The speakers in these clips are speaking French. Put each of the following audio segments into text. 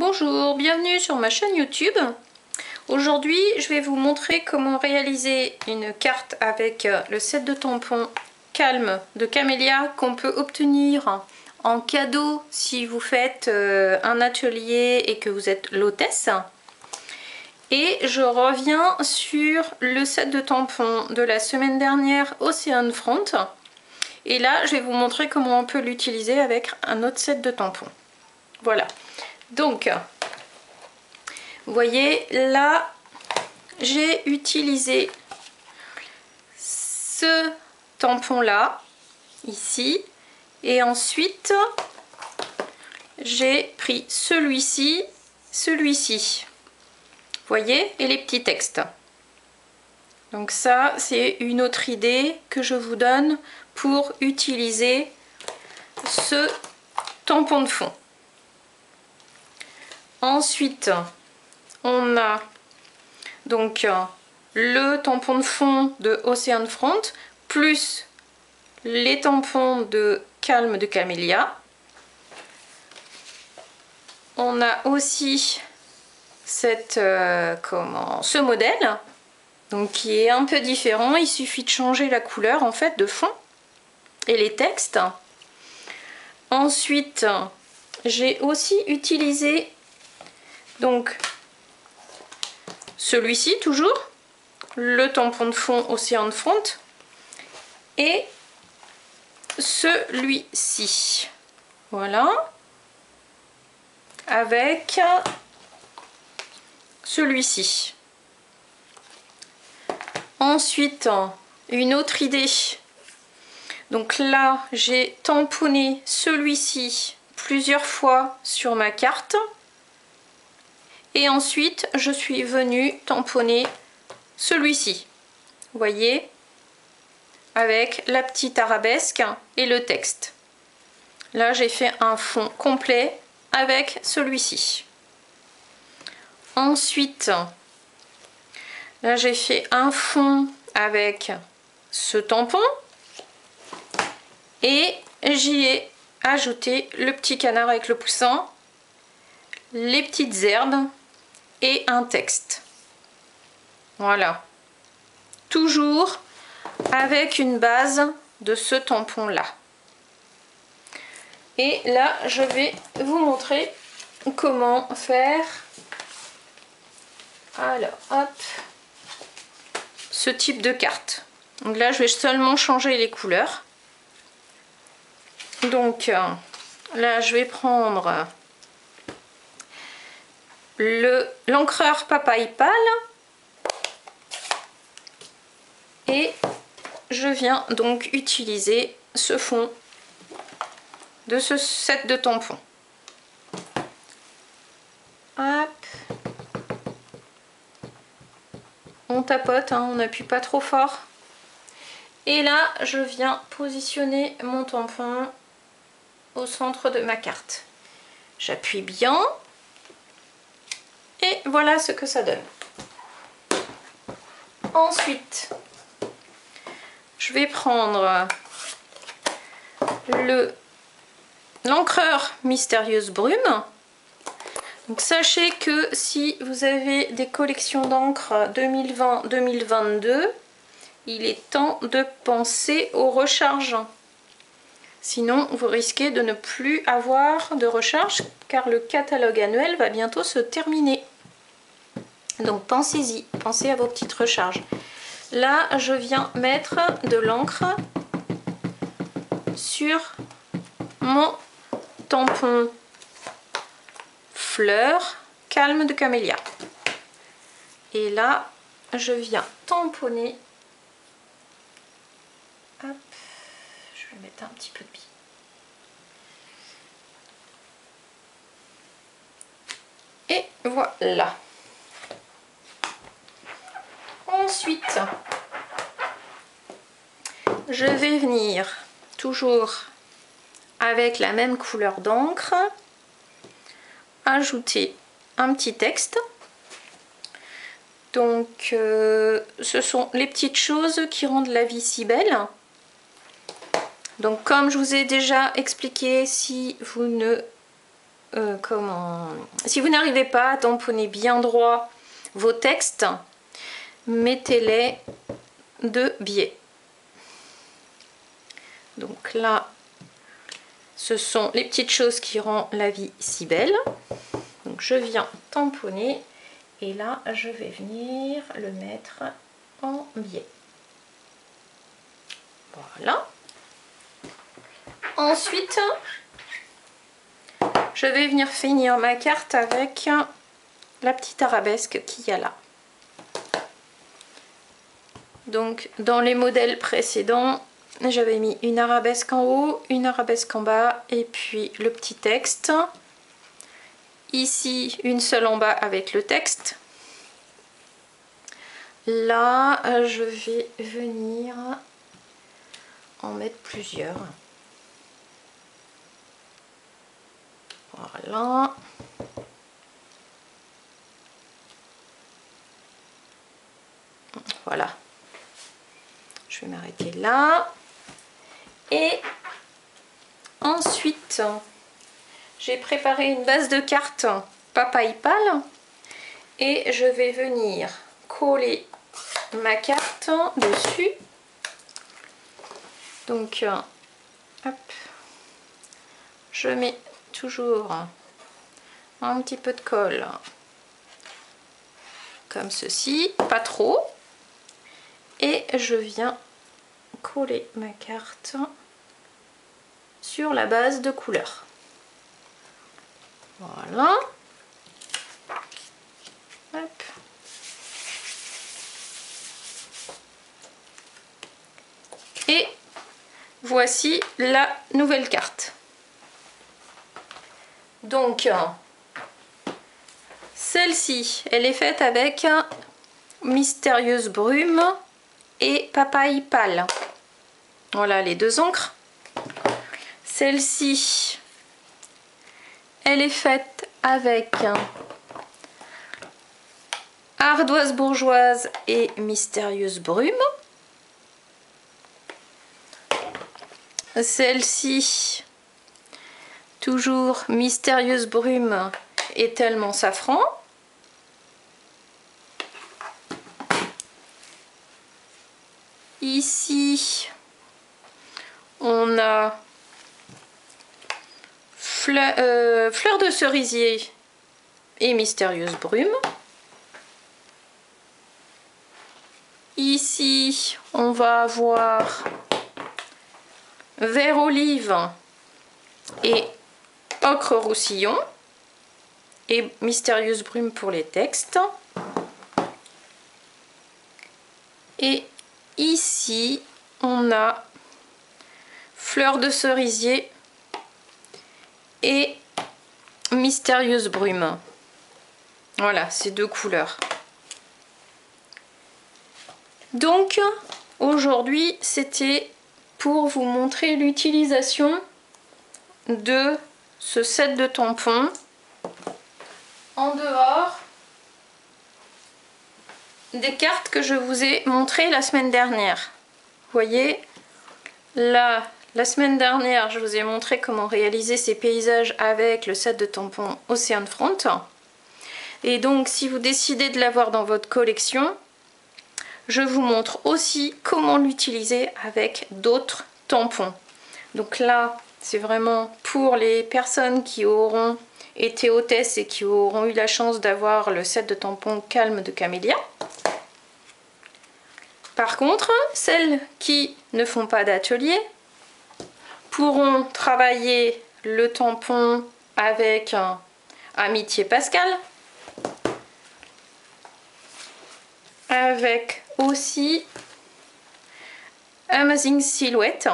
Bonjour, bienvenue sur ma chaîne YouTube. Aujourd'hui, je vais vous montrer comment réaliser une carte avec le set de tampons Calme de Camélia qu'on peut obtenir en cadeau si vous faites un atelier et que vous êtes l'hôtesse. Et je reviens sur le set de tampons de la semaine dernière Ocean Front. Et là, je vais vous montrer comment on peut l'utiliser avec un autre set de tampons. Voilà. Donc, vous voyez, là, j'ai utilisé ce tampon-là, ici. Et ensuite, j'ai pris celui-ci, celui-ci. Vous voyez, et les petits textes. Donc ça, c'est une autre idée que je vous donne pour utiliser ce tampon de fond. Ensuite, on a donc le tampon de fond de Ocean Front plus les tampons de Calme de Camélia. On a aussi ce modèle donc qui est un peu différent. Il suffit de changer la couleur en fait de fond et les textes. Ensuite, j'ai aussi utilisé donc celui-ci toujours, le tampon de fond Ocean Front et celui-ci. Voilà. Avec celui-ci. Ensuite, une autre idée. Donc là, j'ai tamponné celui-ci plusieurs fois sur ma carte. Et ensuite, je suis venue tamponner celui-ci. Vous voyez, avec la petite arabesque et le texte. Là, j'ai fait un fond complet avec celui-ci. Ensuite, là, j'ai fait un fond avec ce tampon. Et j'y ai ajouté le petit canard avec le poussin, les petites herbes et un texte. Voilà. Toujours avec une base de ce tampon là. Et là, je vais vous montrer comment faire. Alors, hop, ce type de carte. Donc là, je vais seulement changer les couleurs. Donc là, je vais prendre l'encreur papaye pâle et je viens donc utiliser ce fond de ce set de tampons. Hop. On tapote, hein, on n'appuie pas trop fort. Et là, je viens positionner mon tampon au centre de ma carte. J'appuie bien. Et voilà ce que ça donne. Ensuite, je vais prendre l'encreur Mystérieuse Brume. Donc sachez que si vous avez des collections d'encre 2020-2022, il est temps de penser aux recharges. Sinon, vous risquez de ne plus avoir de recharge car le catalogue annuel va bientôt se terminer. Donc pensez-y, pensez à vos petites recharges. Là, je viens mettre de l'encre sur mon tampon fleur Calme de Camélia. Et là, je viens tamponner. Hop, je vais mettre un petit peu de bille. Et voilà. Ensuite, je vais venir toujours avec la même couleur d'encre, ajouter un petit texte. Donc, ce sont les petites choses qui rendent la vie si belle. Donc, comme je vous ai déjà expliqué, si vous ne si vous n'arrivez pas à tamponner bien droit vos textes, mettez-les de biais. Donc là, ce sont les petites choses qui rendent la vie si belle. Donc je viens tamponner et là je vais venir le mettre en biais. Voilà. Ensuite, je vais venir finir ma carte avec la petite arabesque qu'il y a là. Donc dans les modèles précédents, j'avais mis une arabesque en haut, une arabesque en bas et puis le petit texte. Ici, une seule en bas avec le texte. Là, je vais venir en mettre plusieurs. Voilà. Voilà. Je vais m'arrêter là. Et ensuite, j'ai préparé une base de cartes PapaYPal et je vais venir coller ma carte dessus. Donc, hop, je mets toujours un petit peu de colle comme ceci, pas trop, et je viens coller ma carte sur la base de couleur. Voilà. Hop. Et voici la nouvelle carte. Donc, celle-ci, elle est faite avec Mystérieuse Brume et PapaYPal. Voilà les deux encres. Celle-ci, elle est faite avec Ardoise Bourgeoise et Mystérieuse Brume. Celle-ci, toujours Mystérieuse Brume et Tellement Safran. Ici, on a Fleur de Cerisier et Mystérieuse Brume. Ici, on va avoir Vert Olive et Ocre Roussillon et Mystérieuse Brume pour les textes. Et ici, on a Fleur de Cerisier et Mystérieuse Brume. Voilà, ces deux couleurs. Donc, aujourd'hui, c'était pour vous montrer l'utilisation de ce set de tampons en dehors des cartes que je vous ai montrées la semaine dernière. Vous voyez, là, la semaine dernière, je vous ai montré comment réaliser ces paysages avec le set de tampons Ocean Front. Et donc, si vous décidez de l'avoir dans votre collection, je vous montre aussi comment l'utiliser avec d'autres tampons. Donc là, c'est vraiment pour les personnes qui auront été hôtesses et qui auront eu la chance d'avoir le set de tampons Calme de Camélia. Par contre, celles qui ne font pas d'atelier pourront travailler le tampon avec Amitié Pascal, avec aussi Amazing Silhouette.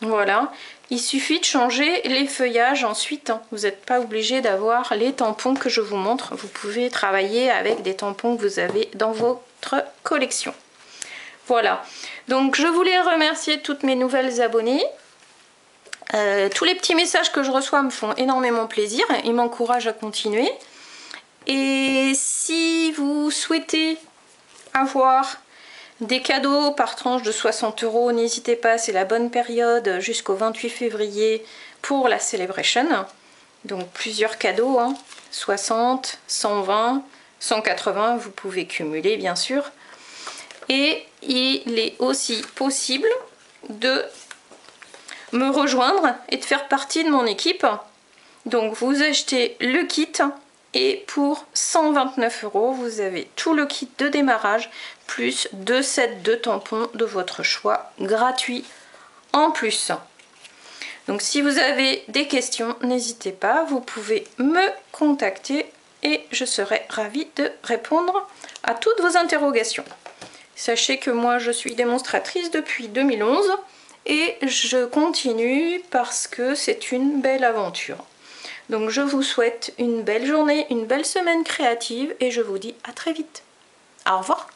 Voilà, il suffit de changer les feuillages ensuite. Vous n'êtes pas obligé d'avoir les tampons que je vous montre. Vous pouvez travailler avec des tampons que vous avez dans votre collection. Voilà, donc je voulais remercier toutes mes nouvelles abonnées. Tous les petits messages que je reçois me font énormément plaisir. Ils m'encouragent à continuer. Et si vous souhaitez avoir des cadeaux par tranche de 60 €, n'hésitez pas, c'est la bonne période jusqu'au 28 février pour la Celebration. Donc plusieurs cadeaux, hein. 60, 120, 180, vous pouvez cumuler bien sûr. Et il est aussi possible de me rejoindre et de faire partie de mon équipe. Donc vous achetez le kit et pour 129 €, vous avez tout le kit de démarrage plus 2 sets de tampons de votre choix gratuits en plus. Donc si vous avez des questions, n'hésitez pas, vous pouvez me contacter et je serai ravie de répondre à toutes vos interrogations. Sachez que moi je suis démonstratrice depuis 2011 et je continue parce que c'est une belle aventure. Donc je vous souhaite une belle journée, une belle semaine créative et je vous dis à très vite. Au revoir.